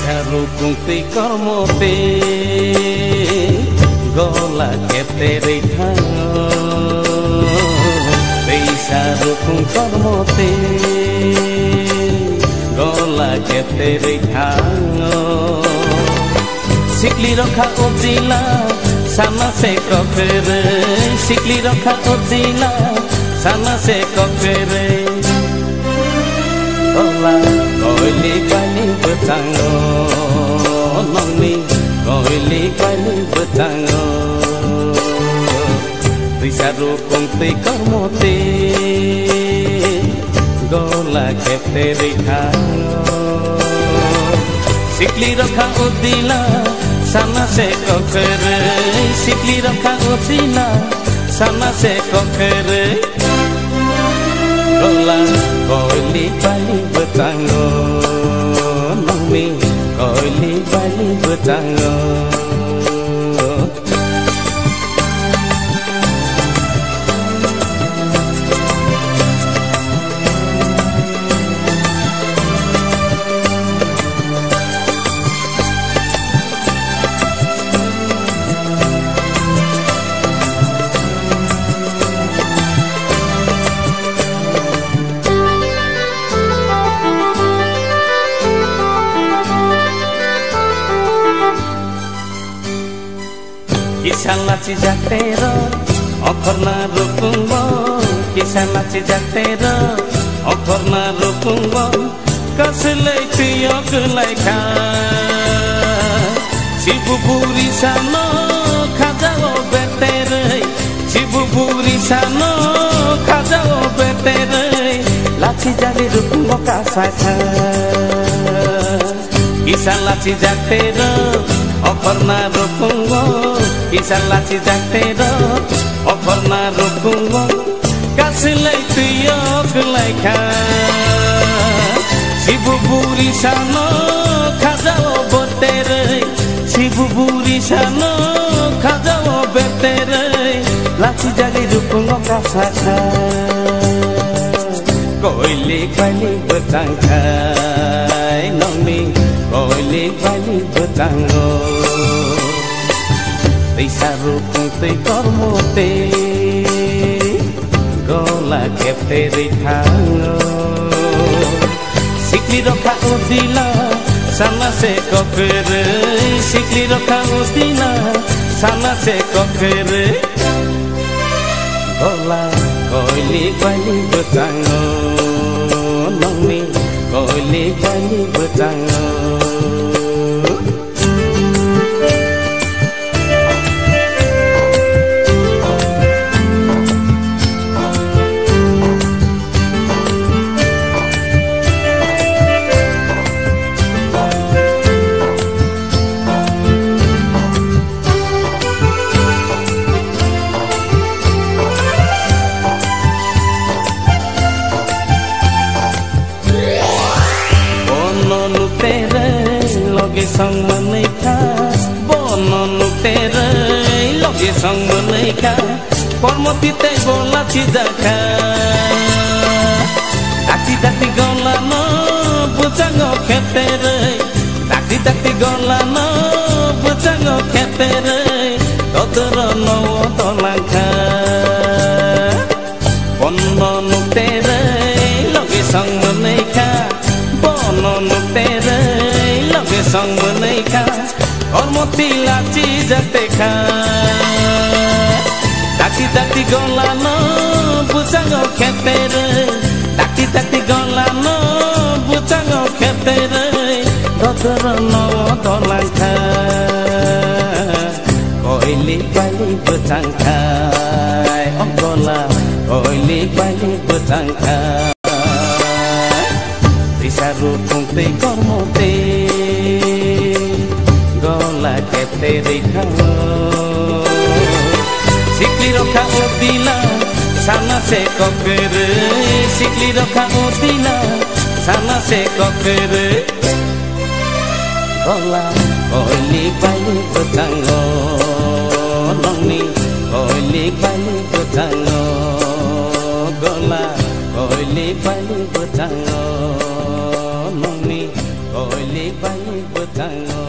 Isaru kungti kormote gola ketere thango Isaru kung kormote gola ketere thango Sikli rokha ojila sama se kokere Sikli rokha ojila sama se kokere Ola koili kali betango nongni koili kali betango Isaru kungti kormote gola ketere thango Sikli rokha ojila sama se kokere Sikli rokha ojila sama se kokere Gola koili bali betango nongmi koili bali betango Kisah laci jaktero okorna rukungbo Kisah laci jaktero okorna rukungbo Kaselai tiyo kelai ka Cibuburi sano kajao betere Cibuburi sano kajao betere Laci jali rukungbo kasaka Kisah laci jaktero okorna rukungbo Kisah laci jaktero okorna rukungbo Kaselai tiyo kelai ka Cibuburi sano kajao betere Cibuburi sano kajao betere Laci jali rukungbo kasaka Koili bali betangkai nongmi koili bali betango Isaru kungti kormote gola ketere thango Sikli rokha ojila sama se kokere Sikli rokha ojila sama se kokere Gola koili bali betango nongmi koili bali betango Sang menika bono nutere loge sang menika kormoti te gola cidaka dati dati gola no bujango ketere dati dati gola no bujango ketere dodoro no tolaka bono nutere loge sang menika bono nutere sang menika kormoti laci jakteka Dati dati gola no bujango ketere Dati dati gola no bujango ketere dodoro no tolaka koili bali betangkai gola koili bali betangkai Isaru kungti kormote gola ketere thango Sikli rokha ojila sama se kokere Sikli rokha ojila sama se kokere Gola koili bali betango nongni koili bali betango Gola koili bali betango nongni koili by बताओ